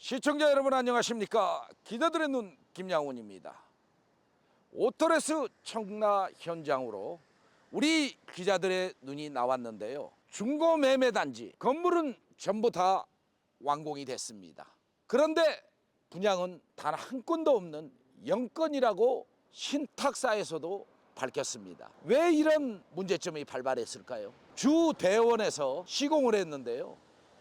시청자 여러분 안녕하십니까? 기자들의 눈 김양훈입니다. 오토레스 청라 현장으로 우리 기자들의 눈이 나왔는데요. 중고매매단지 건물은 전부 다 완공이 됐습니다. 그런데 분양은 단 한 건도 없는 0건이라고 신탁사에서도 밝혔습니다. 왜 이런 문제점이 발발했을까요? 주 대원에서 시공을 했는데요.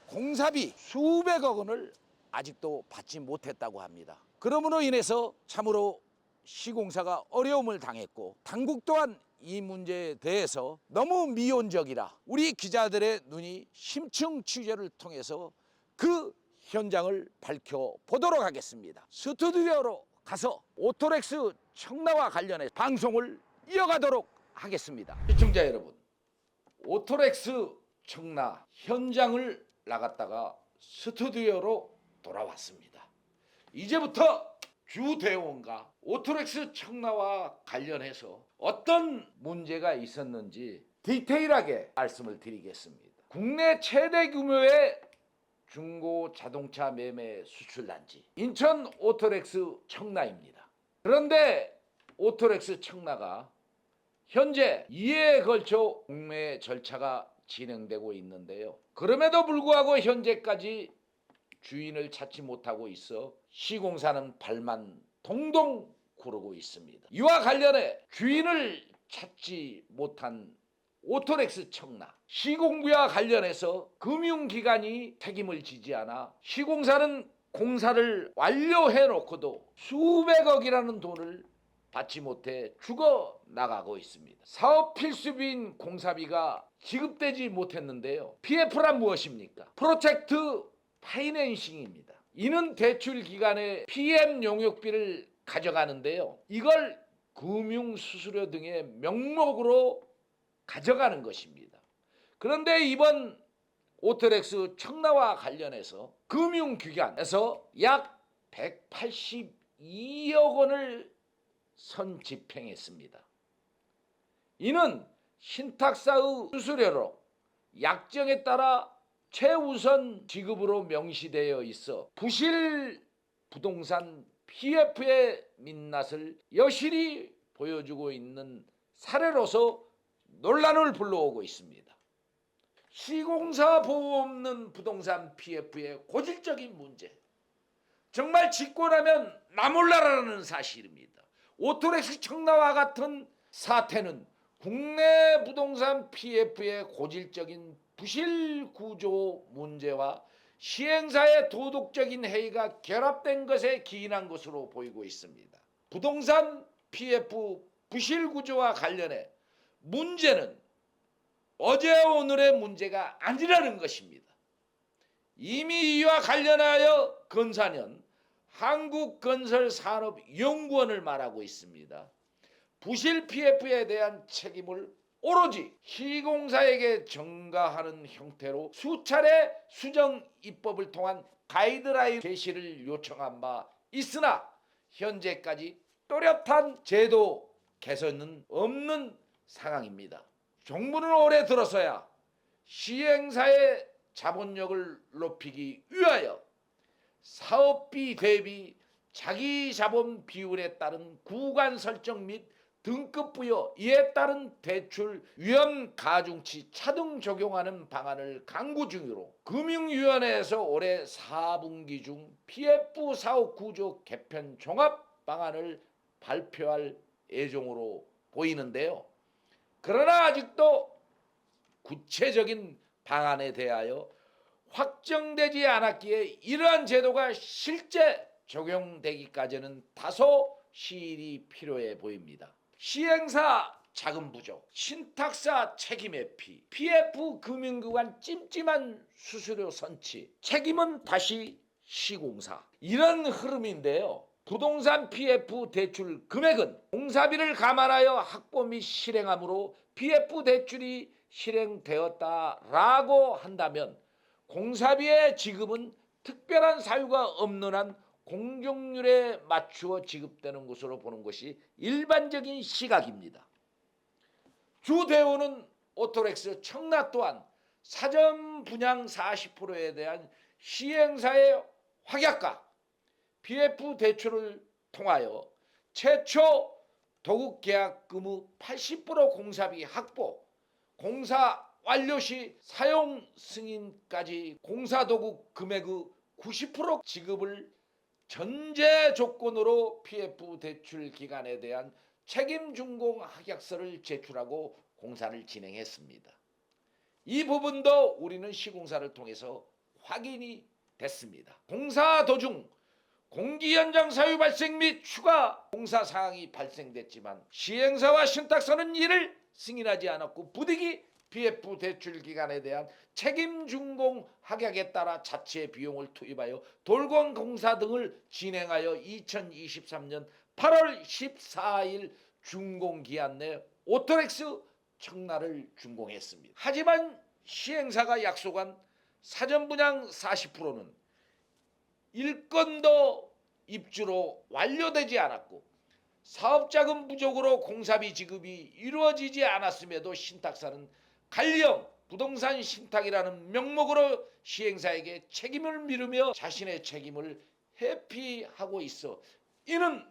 공사비 수백억 원을 아직도 받지 못했다고 합니다. 그러므로 인해서 참으로 시공사가 어려움을 당했고 당국 또한 이 문제에 대해서 너무 미온적이라 우리 기자들의 눈이 심층 취재를 통해서 그 현장을 밝혀보도록 하겠습니다. 스튜디오로 가서 오토렉스 청라와 관련해 방송을 이어가도록 하겠습니다. 시청자 여러분, 오토렉스 청라 현장을 나갔다가 스튜디오로 돌아왔습니다. 이제부터 주대원과 오토렉스 청라와 관련해서 어떤 문제가 있었는지 디테일하게 말씀을 드리겠습니다. 국내 최대 규모의 중고 자동차 매매 수출단지 인천 오토렉스 청라입니다. 그런데 오토렉스 청라가 현재 2회에 걸쳐 공매 절차가 진행되고 있는데요. 그럼에도 불구하고 현재까지 주인을 찾지 못하고 있어 시공사는 발만 동동 구르고 있습니다. 이와 관련해 주인을 찾지 못한 오토렉스 청라 시공부와 관련해서 금융기관이 책임을 지지 않아 시공사는 공사를 완료해 놓고도 수백억이라는 돈을 받지 못해 죽어 나가고 있습니다. 사업 필수비인 공사비가 지급되지 못했는데요. PF란 무엇입니까? 프로젝트 파이낸싱입니다. 이는 대출 기간에 PM 용역비를 가져가는데요. 이걸 금융수수료 등의 명목으로 가져가는 것입니다. 그런데 이번 오토렉스 청라와 관련해서 금융기관에서 약 182억 원을 선집행했습니다. 이는 신탁사의 수수료로 약정에 따라 최우선 지급으로 명시되어 있어 부실 부동산 PF의 민낯을 여실히 보여주고 있는 사례로서 논란을 불러오고 있습니다. 시공사 보호 없는 부동산 PF의 고질적인 문제, 정말 짓고 나면 나몰라라는 사실입니다. 오토렉스 청라와 같은 사태는 국내 부동산 PF의 고질적인 부실 구조 문제와 시행사의 도덕적인 해이가 결합된 것에 기인한 것으로 보이고 있습니다. 부동산 PF 부실 구조와 관련해 문제는 어제 오늘의 문제가 아니라는 것입니다. 이미 이와 관련하여 건사는 한국건설산업연구원을 말하고 있습니다. 부실 PF에 대한 책임을 오로지 시공사에게 전가하는 형태로 수차례 수정 입법을 통한 가이드라인 제시를 요청한 바 있으나 현재까지 또렷한 제도 개선은 없는 상황입니다. 정부는 올해 들어서야 시행사의 자본력을 높이기 위하여 사업비 대비 자기 자본 비율에 따른 구간 설정 및 등급 부여, 이에 따른 대출 위험 가중치 차등 적용하는 방안을 강구 중으로 금융위원회에서 올해 4분기 중 PF 사업 구조 개편 종합 방안을 발표할 예정으로 보이는데요. 그러나 아직도 구체적인 방안에 대하여 확정되지 않았기에 이러한 제도가 실제 적용되기까지는 다소 시일이 필요해 보입니다. 시행사 자금 부족, 신탁사 책임 회피, PF 금융기관 찜찜한 수수료 선치, 책임은 다시 시공사. 이런 흐름인데요. 부동산 PF 대출 금액은 공사비를 감안하여 확보 및 실행함으로 PF 대출이 실행되었다라고 한다면 공사비의 지급은 특별한 사유가 없는 한 공정률에 맞추어 지급되는 것으로 보는 것이 일반적인 시각입니다. 주대우는 오토렉스 청라 또한 사전 분양 40%에 대한 시행사의 확약과 PF 대출을 통하여 최초 도급계약금의 80% 공사비 확보, 공사 완료 시 사용 승인까지 공사도급 금액의 90% 지급을 전제 조건으로 PF 대출 기간에 대한 책임 준공 확약서를 제출하고 공사를 진행했습니다. 이 부분도 우리는 시공사를 통해서 확인이 됐습니다. 공사 도중 공기 현장 사유 발생 및 추가 공사 사항이 발생됐지만 시행사와 신탁사는 이를 승인하지 않았고 부득이 PF 대출 기간에 대한 책임 준공 확약에 따라 자체 비용을 투입하여 돌건 공사 등을 진행하여 2023년 8월 14일 준공 기한 내 오토렉스 청라를 준공했습니다. 하지만 시행사가 약속한 사전 분양 40%는 일건도 입주로 완료되지 않았고 사업자금 부족으로 공사비 지급이 이루어지지 않았음에도 신탁사는 갈령 부동산 신탁이라는 명목으로 시행사에게 책임을 미루며 자신의 책임을 회피하고 있어 이는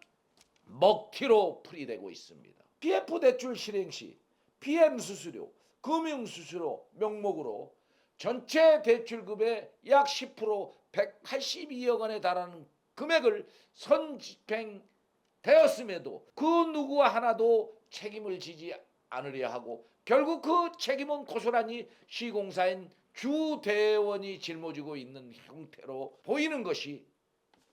먹튀로 풀이되고 있습니다. PF 대출 실행 시 PM 수수료, 금융 수수료 명목으로 전체 대출금의 약 10% 182억 원에 달하는 금액을 선집행되었음에도 그 누구 하나도 책임을 지지 않으려 하고 결국 그 책임은 고스란히 시공사인 주대원이 짊어지고 있는 형태로 보이는 것이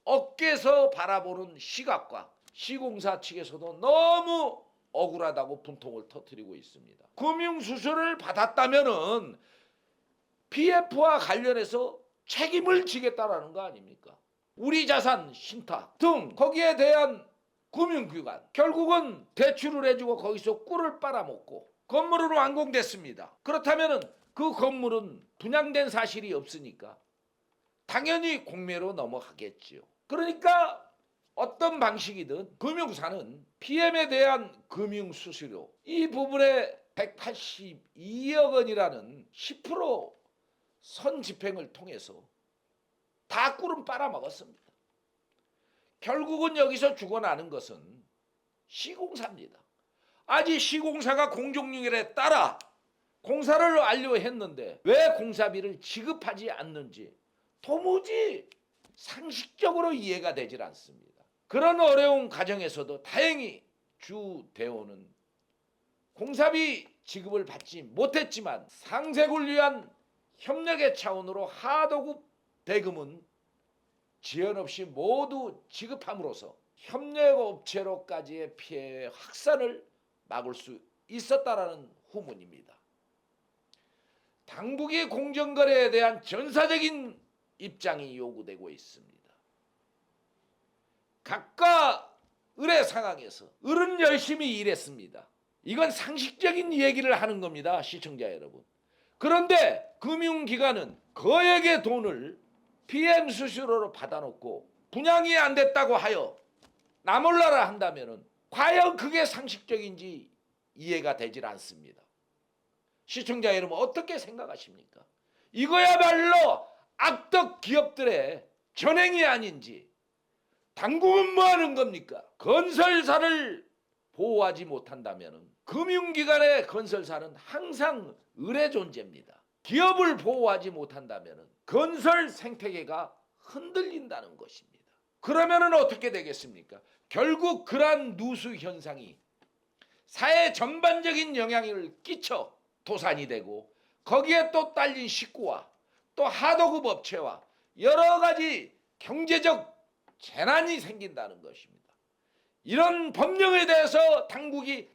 업계에서 바라보는 시각과 시공사 측에서도 너무 억울하다고 분통을 터뜨리고 있습니다. 금융수수료를 받았다면은 PF와 관련해서 책임을 지겠다라는 거 아닙니까? 우리 자산 신탁 등 거기에 대한 금융기관 결국은 대출을 해주고 거기서 꿀을 빨아먹고 건물은 완공됐습니다. 그렇다면 그 건물은 분양된 사실이 없으니까 당연히 공매로 넘어가겠지요. 그러니까 어떤 방식이든 금융사는 PM에 대한 금융수수료 이 부분에 182억 원이라는 10% 선집행을 통해서 다 꿀은 빨아먹었습니다. 결국은 여기서 죽어나는 것은 시공사입니다. 아직 시공사가 공정률에 따라 공사를 완료했는데 왜 공사비를 지급하지 않는지 도무지 상식적으로 이해가 되질 않습니다. 그런 어려운 과정에서도 다행히 주 대원은 공사비 지급을 받지 못했지만 상생을 위한 협력의 차원으로 하도급 대금은 지연 없이 모두 지급함으로써 협력업체로까지의 피해 확산을 막을 수 있었다라는 후문입니다. 당국의 공정거래에 대한 전사적인 입장이 요구되고 있습니다. 각각 을의 상황에서 을은 열심히 일했습니다. 이건 상식적인 얘기를 하는 겁니다, 시청자 여러분. 그런데 금융기관은 거액의 돈을 PM 수수료로 받아놓고 분양이 안 됐다고 하여 나몰라라 한다면 과연 그게 상식적인지 이해가 되질 않습니다. 시청자 여러분 어떻게 생각하십니까? 이거야말로 악덕 기업들의 전횡이 아닌지. 당국은 뭐 하는 겁니까? 건설사를 보호하지 못한다면 금융기관의 건설사는 항상 을의 존재입니다. 기업을 보호하지 못한다면 건설 생태계가 흔들린다는 것입니다. 그러면 어떻게 되겠습니까? 결국 그러한 누수 현상이 사회 전반적인 영향을 끼쳐 도산이 되고 거기에 또 딸린 식구와 또 하도급 업체와 여러 가지 경제적 재난이 생긴다는 것입니다. 이런 법령에 대해서 당국이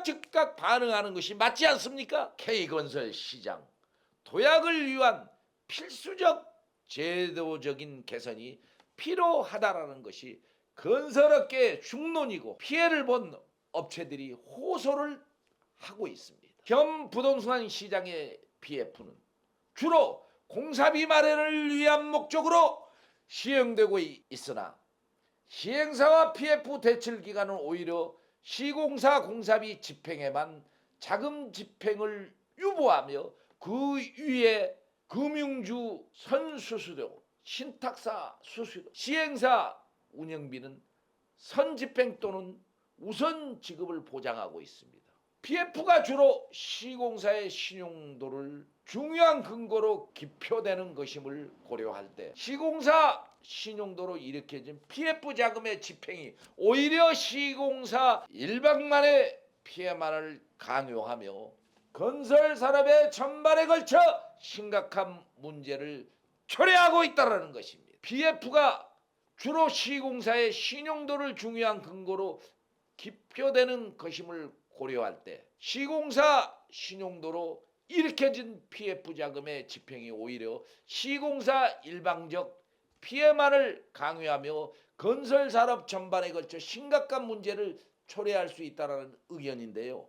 즉각 반응하는 것이 맞지 않습니까? K건설 시장 도약을 위한 필수적 제도적인 개선이 필요하다라는 것이 건설업계의 중론이고 피해를 본 업체들이 호소를 하고 있습니다. 현 부동산 시장의 PF는 주로 공사비 마련을 위한 목적으로 시행되고 있으나 시행사와 PF 대출 기간은 오히려 시공사 공사비 집행에만 자금 집행을 유보하며 그 위에 금융주 선수수료, 신탁사 수수료, 시행사 운영비는 선집행 또는 우선 지급을 보장하고 있습니다. PF가 주로 시공사의 신용도를 중요한 근거로 기표되는 것임을 고려할 때 시공사 신용도로 일으켜진 PF 자금의 집행이 오히려 시공사 일방만의 피해만을 강요하며 건설 산업의 전반에 걸쳐 심각한 문제를 초래하고 있다는 것입니다. PF가 주로 시공사의 신용도를 중요한 근거로 기표되는 것임을 고려할 때 시공사 신용도로 일으켜진 PF 자금의 집행이 오히려 시공사 일방적 피해만을 강요하며 건설 산업 전반에 걸쳐 심각한 문제를 초래할 수 있다는 의견인데요.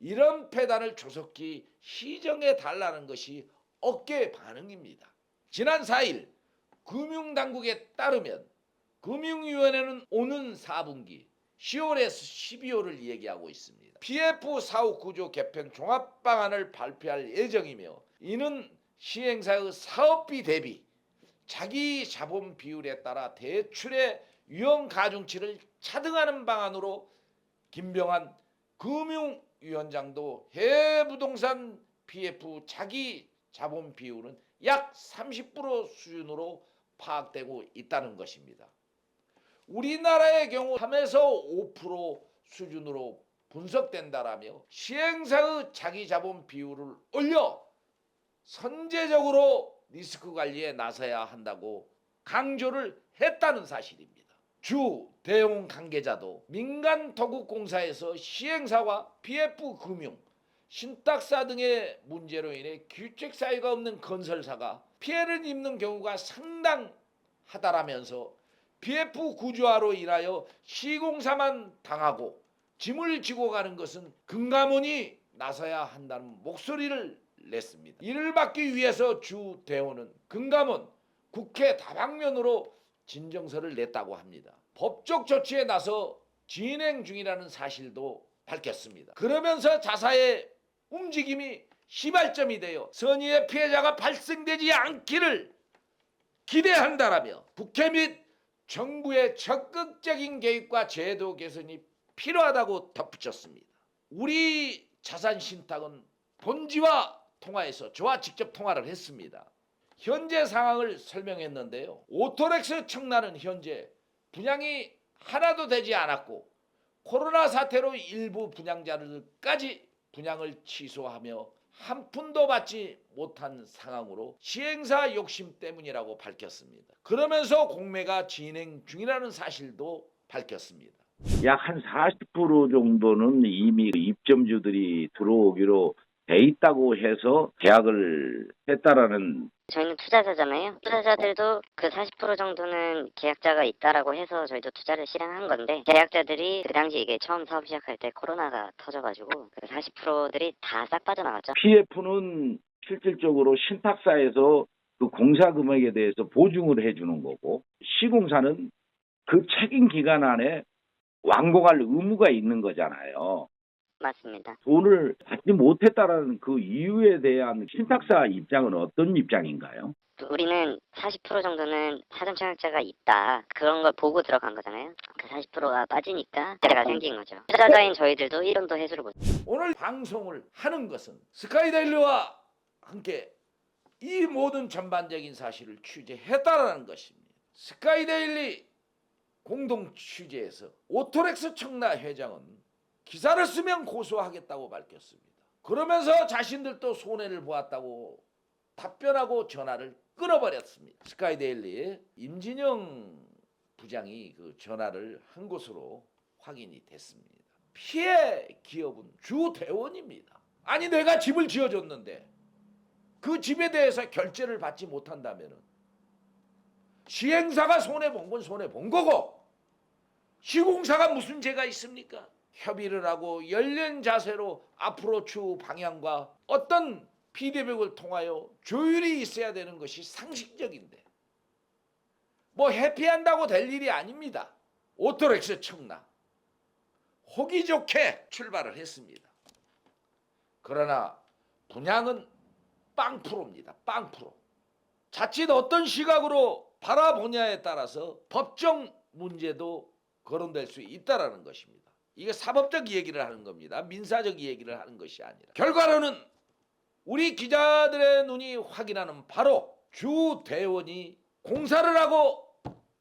이런 폐단을 조속히 시정해 달라는 것이 업계의 반응입니다. 지난 4일 금융당국에 따르면 금융위원회는 오는 4분기 10월에서 12월을 얘기하고 있습니다. PF 사후 구조 개편 종합방안을 발표할 예정이며 이는 시행사의 사업비 대비 자기 자본 비율에 따라 대출의 유형 가중치를 차등하는 방안으로 김병환 금융위원장도 해외 부동산 PF 자기 자본 비율은 약 30% 수준으로 파악되고 있다는 것입니다. 우리나라의 경우 3에서 5% 수준으로 분석된다라며 시행사의 자기 자본 비율을 올려 선제적으로 리스크 관리에 나서야 한다고 강조를 했다는 사실입니다. 주 대응 관계자도 민간 토국공사에서 시행사와 PF 금융, 신탁사 등의 문제로 인해 규칙 사유가 없는 건설사가 피해를 입는 경우가 상당하다라면서 PF 구조화로 인하여 시공사만 당하고 짐을 지고 가는 것은 금감원이 나서야 한다는 목소리를 냈습니다. 이를 막기 위해서 주 대원은 금감원, 국회 다방면으로 진정서를 냈다고 합니다. 법적 조치에 나서 진행 중이라는 사실도 밝혔습니다. 그러면서 자사의 움직임이 시발점이 되어 선의의 피해자가 발생되지 않기를 기대한다라며 국회 및 정부의 적극적인 개입과 제도 개선이 필요하다고 덧붙였습니다. 우리 자산신탁은 본지와 통화해서 저와 직접 통화를 했습니다. 현재 상황을 설명했는데요. 오토렉스 청라는 현재 분양이 하나도 되지 않았고 코로나 사태로 일부 분양자들까지 분양을 취소하며 한 푼도 받지 못한 상황으로 시행사 욕심 때문이라고 밝혔습니다. 그러면서 공매가 진행 중이라는 사실도 밝혔습니다. 약 한 40% 정도는 이미 입점주들이 들어오기로 돼 있다고 해서 계약을 했다라는. 저희는 투자자잖아요. 투자자들도 그 40% 정도는 계약자가 있다라고 해서 저희도 투자를 실행한 건데 계약자들이 그 당시 이게 처음 사업 시작할 때 코로나가 터져가지고 그 40%들이 다 싹 빠져나갔죠. PF는 실질적으로 신탁사에서 그 공사 금액에 대해서 보증을 해주는 거고 시공사는 그 책임 기간 안에 완공할 의무가 있는 거잖아요. 맞습니다. 돈을 받지 못했다라는 그 이유에 대한 신탁사 입장은 어떤 입장인가요? 우리는 40% 정도는 사전 청약자가 있다. 그런 걸 보고 들어간 거잖아요. 그 40%가 빠지니까 문제가 생긴 거죠. 투자자인 저희들도 1원도 회수를 못. 오늘 방송을 하는 것은 스카이데일리와 함께 이 모든 전반적인 사실을 취재했다라는 것입니다. 스카이데일리 공동 취재에서 오토렉스 청라 회장은 기사를 쓰면 고소하겠다고 밝혔습니다. 그러면서 자신들도 손해를 보았다고 답변하고 전화를 끊어버렸습니다. 스카이데일리 임진영 부장이 그 전화를 한 것으로 확인이 됐습니다. 피해 기업은 주 대원입니다. 아니 내가 집을 지어줬는데 그 집에 대해서 결제를 받지 못한다면 시행사가 손해본 건 손해본 거고 시공사가 무슨 죄가 있습니까? 협의를 하고 열린 자세로 앞으로 추후 방향과 어떤 피드백을 통하여 조율이 있어야 되는 것이 상식적인데 뭐 회피한다고 될 일이 아닙니다. 오토렉스 청라 호기 좋게 출발을 했습니다. 그러나 분양은 빵프로입니다. 빵프로. 자칫 어떤 시각으로 바라보냐에 따라서 법정 문제도 거론될 수 있다라는 것입니다. 이게 사법적 얘기를 하는 겁니다. 민사적 얘기를 하는 것이 아니라. 결과로는 우리 기자들의 눈이 확인하는 바로 주 대원이 공사를 하고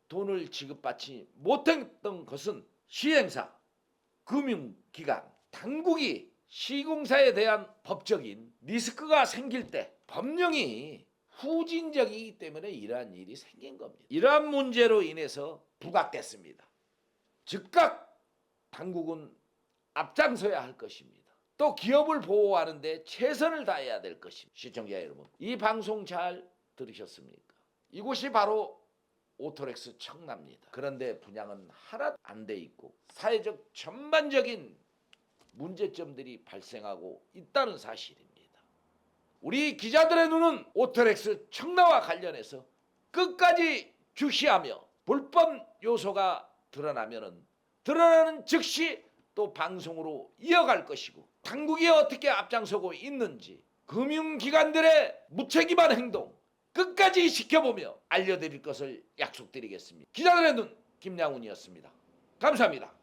돈을 지급받지 못했던 것은 시행사, 금융기관, 당국이 시공사에 대한 법적인 리스크가 생길 때 법령이 후진적이기 때문에 이러한 일이 생긴 겁니다. 이러한 문제로 인해서 부각됐습니다. 즉각 당국은 앞장서야 할 것입니다. 또 기업을 보호하는데 최선을 다해야 될 것입니다. 시청자 여러분, 이 방송 잘 들으셨습니까? 이곳이 바로 오토렉스 청라입니다. 그런데 분양은 하나도 안 돼 있고 사회적 전반적인 문제점들이 발생하고 있다는 사실입니다. 우리 기자들의 눈은 오토렉스 청라와 관련해서 끝까지 주시하며 불법 요소가 드러나는 즉시 또 방송으로 이어갈 것이고 당국이 어떻게 앞장서고 있는지 금융기관들의 무책임한 행동 끝까지 지켜보며 알려드릴 것을 약속드리겠습니다. 기자들의 눈 김양훈이었습니다. 감사합니다.